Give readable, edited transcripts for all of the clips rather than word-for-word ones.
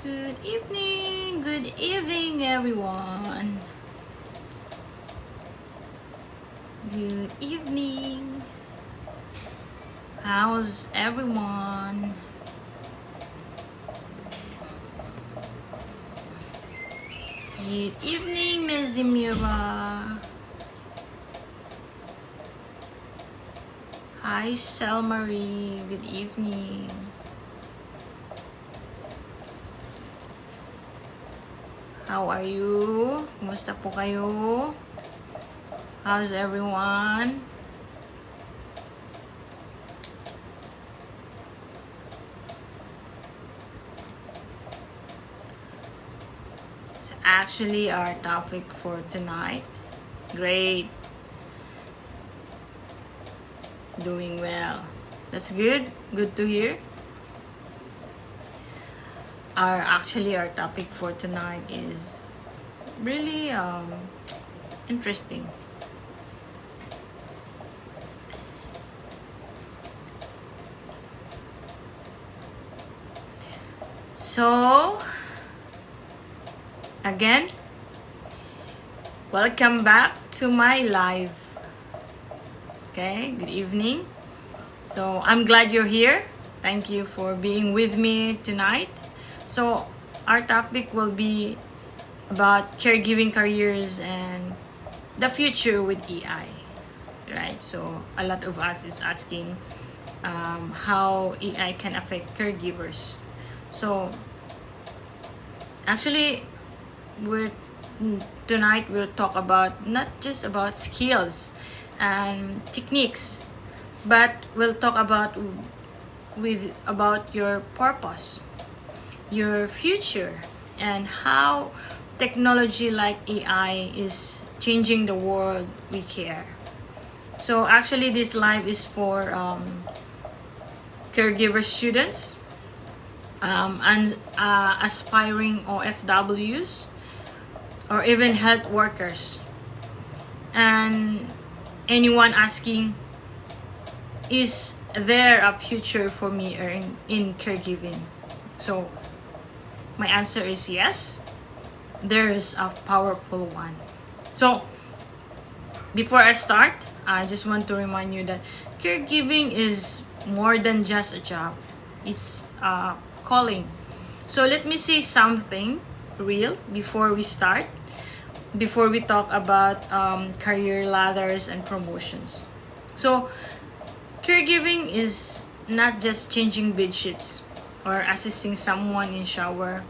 Good evening, everyone. Good evening. How's everyone? Good evening, Ms. Zemira. Hi, Selmarie. Good evening. How are you? Kumusta po kayo? How's everyone? It's actually our topic for tonight. Great. Doing well. That's good. Good to hear. Our topic for tonight is really interesting. So, again, welcome back to my live. Okay, good evening. So, I'm glad you're here. Thank you for being with me tonight. So, our topic will be about caregiving careers and the future with AI, right? So, a lot of us is asking how AI can affect caregivers. So, actually, tonight we'll talk about not just about skills and techniques, but we'll talk about your purpose, your future, and how technology like AI is changing the world we care. So actually this live is for caregiver students and aspiring OFWs or even health workers, and anyone asking, is there a future for me in caregiving? So my answer is yes, there's a powerful one. So before I start, I just want to remind you that caregiving is more than just a job. It's a calling. So let me say something real before we start, before we talk about career ladders and promotions. So caregiving is not just changing bed sheets or assisting someone in shower.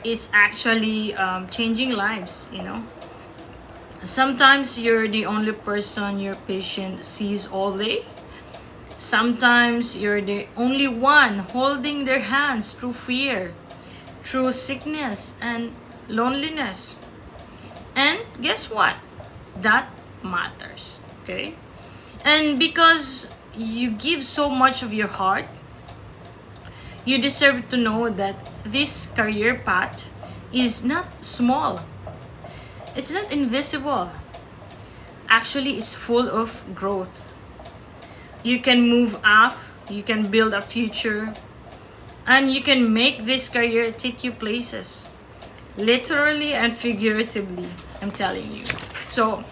It's actually changing lives, Sometimes you're the only person your patient sees all day. Sometimes you're the only one holding their hands through fear, through sickness and loneliness. And guess what? That matters, okay? And because you give so much of your heart, you deserve to know that this career path is not small. It's not invisible. Actually, it's full of growth. You can move up, you can build a future, and you can make this career take you places. Literally and figuratively, I'm telling you. So,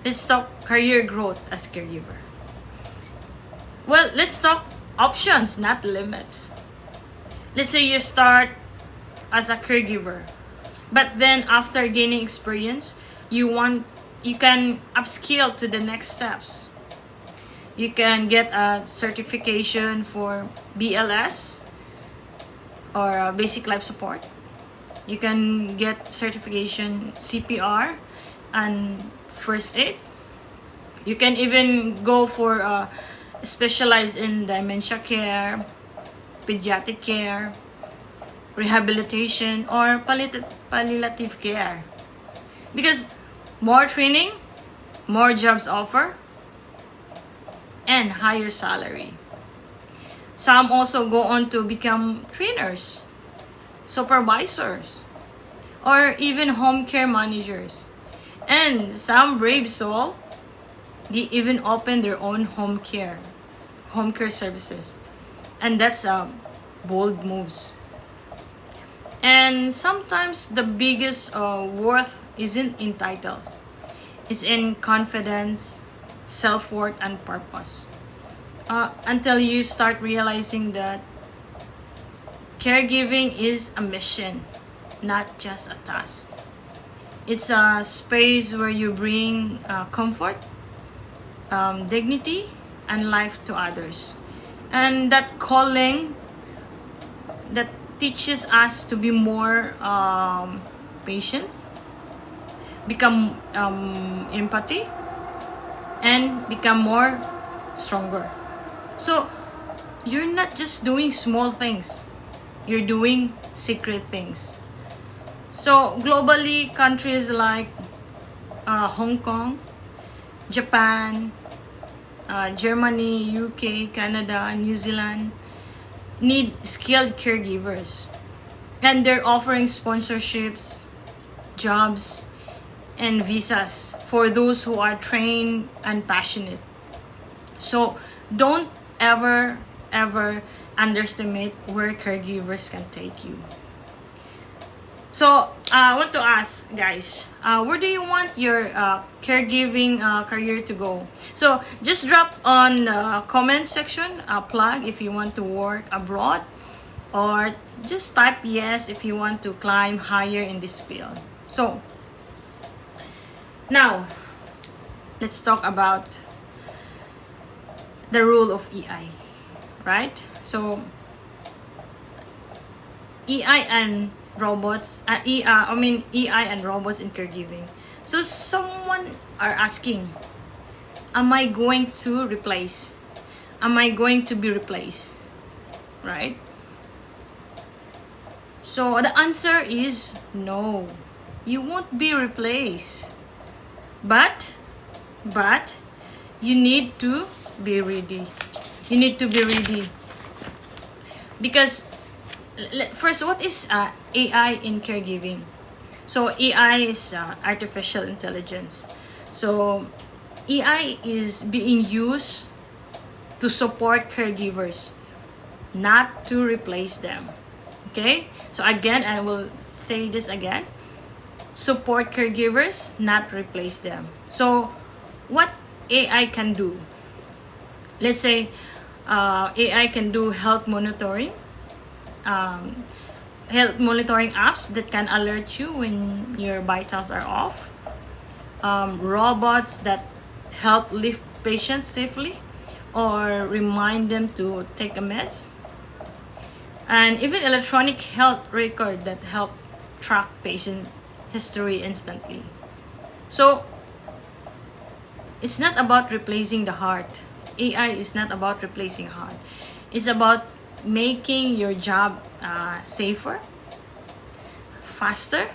let's talk career growth as caregiver. Well, let's talk options, not limits. Let's say you start as a caregiver, but then after gaining experience, you can upskill to the next steps. You can get a certification for BLS or basic life support. You can get certification CPR and first aid. You can even go for specialize in dementia care, pediatric care, rehabilitation, or palliative care. Because more training, more jobs offer, and higher salary. Some also go on to become trainers, supervisors, or even home care managers. And some brave soul, they even open their own home care services. And that's bold moves. And sometimes the biggest worth isn't in titles, it's in confidence, self-worth, and purpose. Until you start realizing that caregiving is a mission, not just a task. It's a space where you bring comfort, dignity, and life to others. And that calling that teaches us to be more patient, become empathy, and become more stronger. So you're not just doing small things, you're doing secret things. So globally, countries like Hong Kong, Japan, Germany, UK, Canada, New Zealand need skilled caregivers. And they're offering sponsorships, jobs, and visas for those who are trained and passionate. So don't ever, ever underestimate where caregivers can take you. So I want to ask, guys, where do you want your caregiving career to go? So just drop on the comment section a plug if you want to work abroad, or just type yes if you want to climb higher in this field. So now let's talk about the role of EI, right? So EI and robots, EI and robots in caregiving. So someone are asking, am I going to replace? Am I going to be replaced? Right? So the answer is no. You won't be replaced. But you need to be ready. You need to be ready. Because first, what is AI in caregiving? So AI is artificial intelligence. So AI is being used to support caregivers, not to replace them. Okay? So again, I will say this again. Support caregivers, not replace them. So what AI can do? Let's say AI can do health monitoring. Health monitoring apps that can alert you when your vitals are off, robots that help lift patients safely or remind them to take a meds, and even electronic health record that help track patient history instantly. So it's not about replacing the heart. AI is not about replacing heart. It's about making your job safer, faster,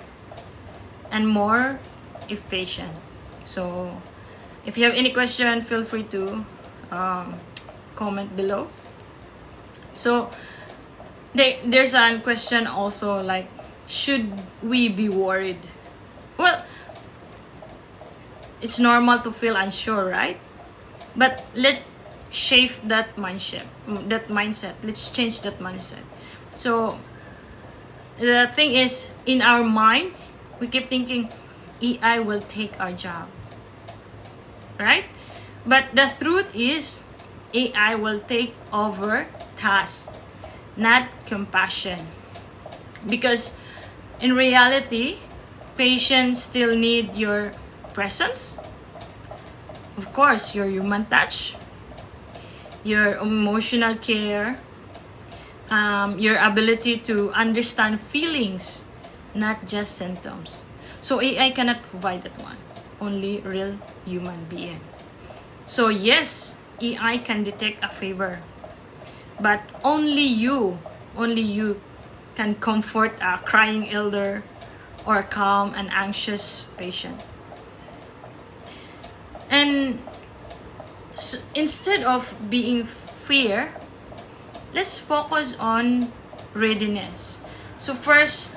and more efficient. So if you have any question, feel free to comment below. So there's a question also, like, should we be worried? Well, it's normal to feel unsure, right? But let's shape that mindset. Let's change that mindset. So the thing is, in our mind, we keep thinking AI will take our job, right? But the truth is, AI will take over tasks, not compassion. Because in reality, patients still need your presence, of course, your human touch, your emotional care, your ability to understand feelings, not just symptoms. So AI cannot provide that one, only real human being. So yes, AI can detect a fever, but only you can comfort a crying elder or calm an anxious patient. And so instead of being fear, let's focus on readiness. So first,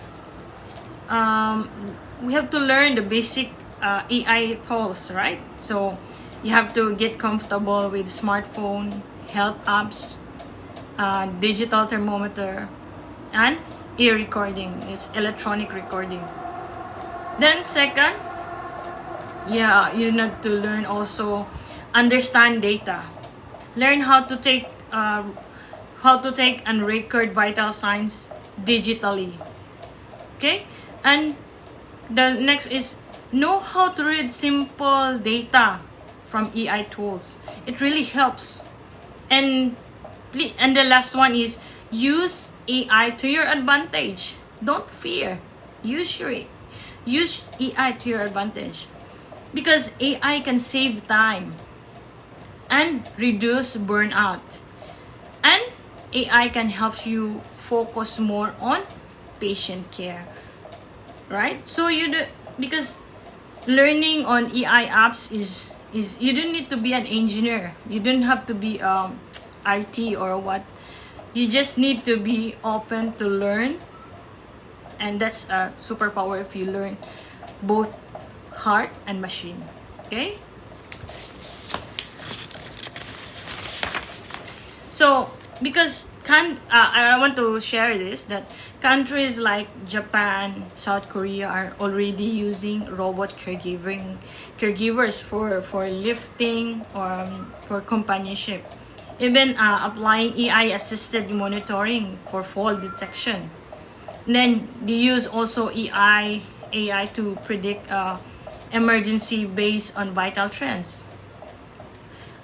we have to learn the basic AI tools, right? So you have to get comfortable with smartphone, health apps, digital thermometer, and e-recording, it's electronic recording. Then second, you need to learn also understand data. Learn how to take and record vital signs digitally. Okay? And the next is know how to read simple data from AI tools. It really helps. And the last one is use AI to your advantage. Don't fear. Use AI to your advantage. Because AI can save time and reduce burnout. And AI can help you focus more on patient care. Right? So because learning on AI apps is you don't need to be an engineer. You don't have to be IT or what. You just need to be open to learn, and that's a superpower if you learn both heart and machine. Okay? So because I want to share this, that countries like Japan, South Korea are already using robot caregivers for lifting or for companionship. Even applying AI assisted monitoring for fall detection. Then they use also AI to predict emergency based on vital trends.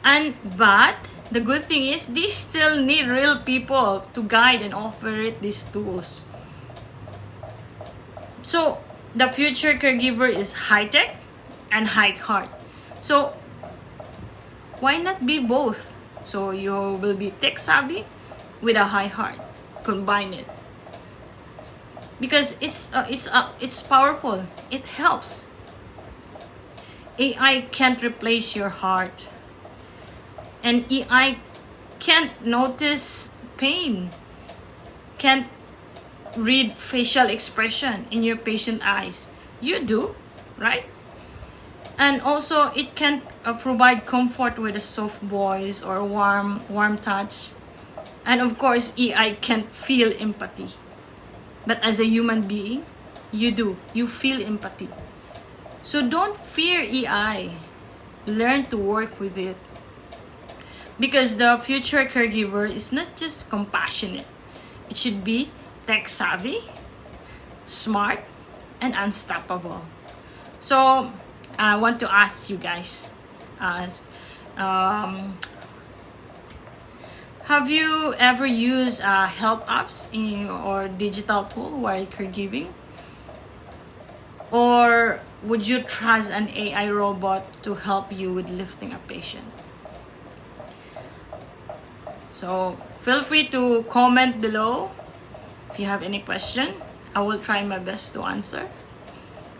But the good thing is they still need real people to guide and operate these tools. So the future caregiver is high tech and high heart. So why not be both? So you will be tech savvy with a high heart. Combine it. Because it's powerful. It helps. AI can't replace your heart. And AI can't notice pain, can't read facial expression in your patient eyes. You do, right? And also it can provide comfort with a soft voice or warm touch. And of course, AI can't feel empathy. But as a human being, you feel empathy. So don't fear AI. Learn to work with it. Because the future caregiver is not just compassionate. It should be tech savvy, smart, and unstoppable. So I want to ask you guys, have you ever used health apps or digital tool while caregiving? Or would you trust an AI robot to help you with lifting a patient? So feel free to comment below if you have any question. I will try my best to answer.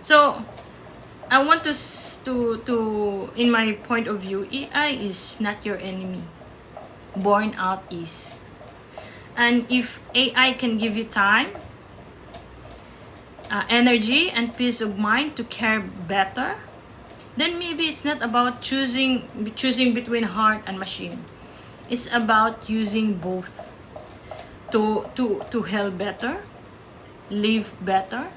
So I want to in my point of view, AI is not your enemy. Burnout is. And if AI can give you time, energy, and peace of mind to care better, then maybe it's not about choosing between heart and machine. It's about using both to help better, live better,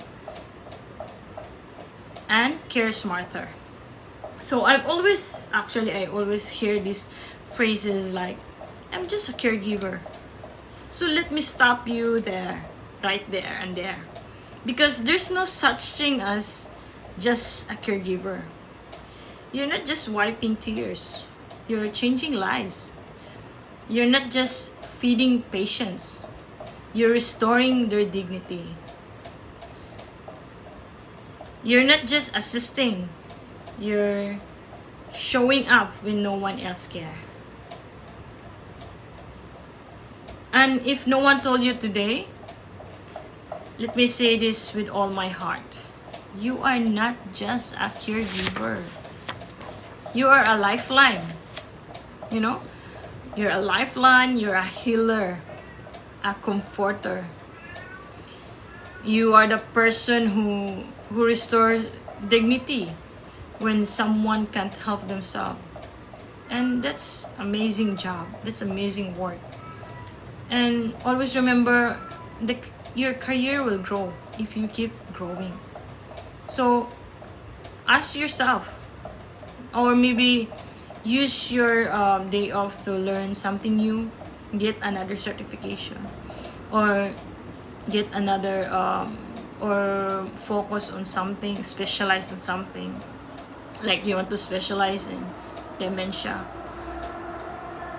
and care smarter. So I always hear these phrases like, I'm just a caregiver. So let me stop you there, right there and there. Because there's no such thing as just a caregiver. You're not just wiping tears. You're changing lives. You're not just feeding patients. You're restoring their dignity. You're not just assisting. You're showing up when no one else cares. And if no one told you today, let me say this with all my heart. You are not just a caregiver. You are a lifeline. You know? You're a lifeline, you're a healer, a comforter. You are the person who restores dignity when someone can't help themselves. And that's amazing job. That's amazing work. And always remember, your career will grow if you keep growing. So ask yourself, or maybe use your day off to learn something new, get another certification, or get another or focus on something, specialize on something. Like you want to specialize in dementia,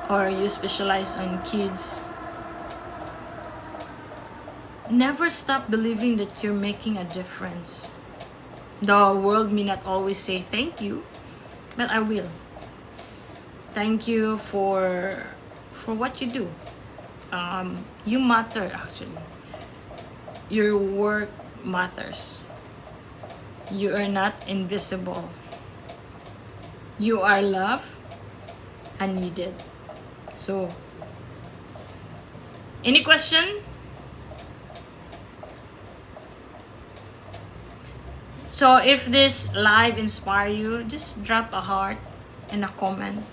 or you specialize on kids. Never stop believing that you're making a difference. The world may not always say thank you, but I will. Thank you for what you do. You matter, actually. Your work matters. You are not invisible. You are loved and needed. So, any question? So if this live inspire you, just drop a heart and a comment.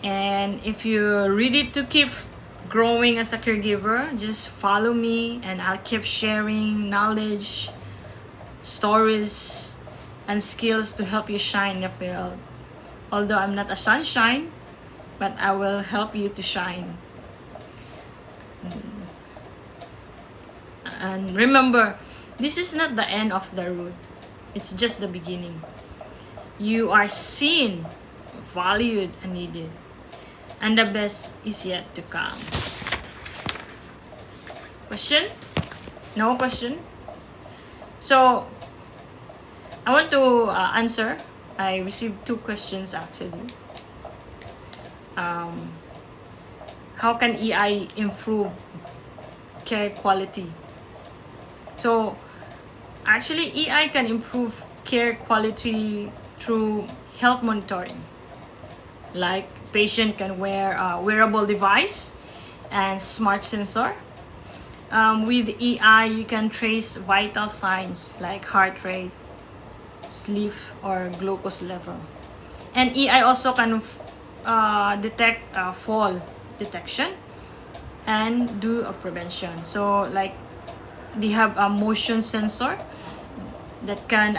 And if you're ready to keep growing as a caregiver, just follow me and I'll keep sharing knowledge, stories, and skills to help you shine in the field. Although I'm not a sunshine, but I will help you to shine. And remember, this is not the end of the road. It's just the beginning. You are seen, valued, and needed. And the best is yet to come. Question? No question? So, I want to answer. I received 2 questions actually. How can EI improve care quality? So, actually, EI can improve care quality through health monitoring. Like, patient can wear a wearable device and smart sensor. With EI, you can trace vital signs like heart rate, sleep, or glucose level. And EI also can detect fall detection and do a prevention. So, like, they have a motion sensor that can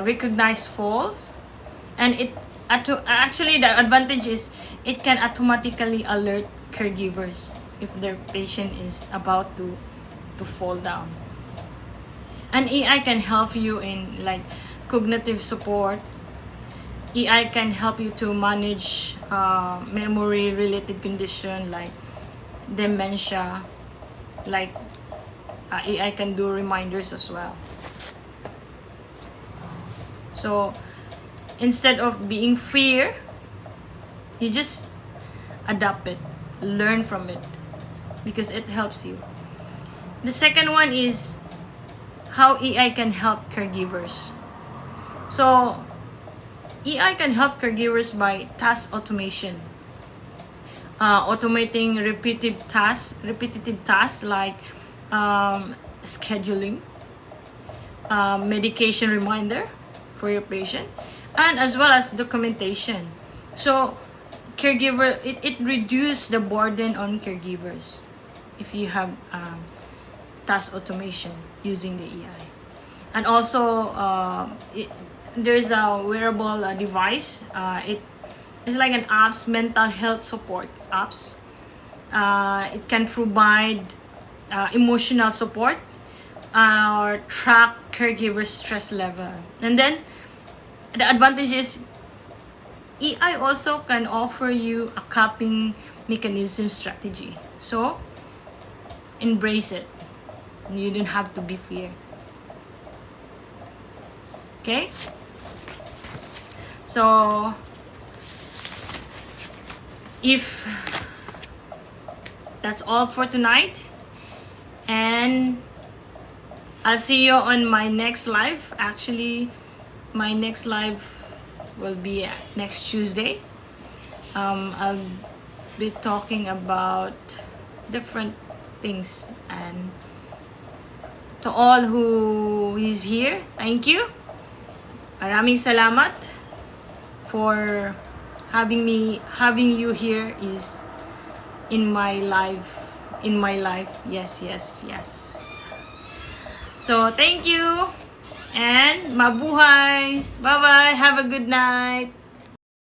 recognize falls, and it actually the advantage is it can automatically alert caregivers if their patient is about to fall down. And EI can help you in like cognitive support. EI can help you to manage memory related condition like dementia. Like AI can do reminders as well. So instead of being fear, you just adapt it, learn from it, because it helps you. The second one is how AI can help caregivers. So AI can help caregivers by task automation, automating repetitive tasks like scheduling, medication reminder for your patient, and as well as documentation. So caregiver, it reduces the burden on caregivers if you have task automation using the AI. And also there's a wearable device. It is like an apps, mental health support apps. It can provide emotional support or track caregiver stress level. And then the advantage is AI also can offer you a coping mechanism strategy. So embrace it. You don't have to be feared. Okay? So if that's all for tonight, and I'll see you on my next live. Actually, my next live will be next Tuesday. I'll be talking about different things, and to all who is here, thank you. Maraming salamat for having you here is in my live in my life. Yes, yes, yes. So, thank you. And mabuhay. Bye-bye. Have a good night.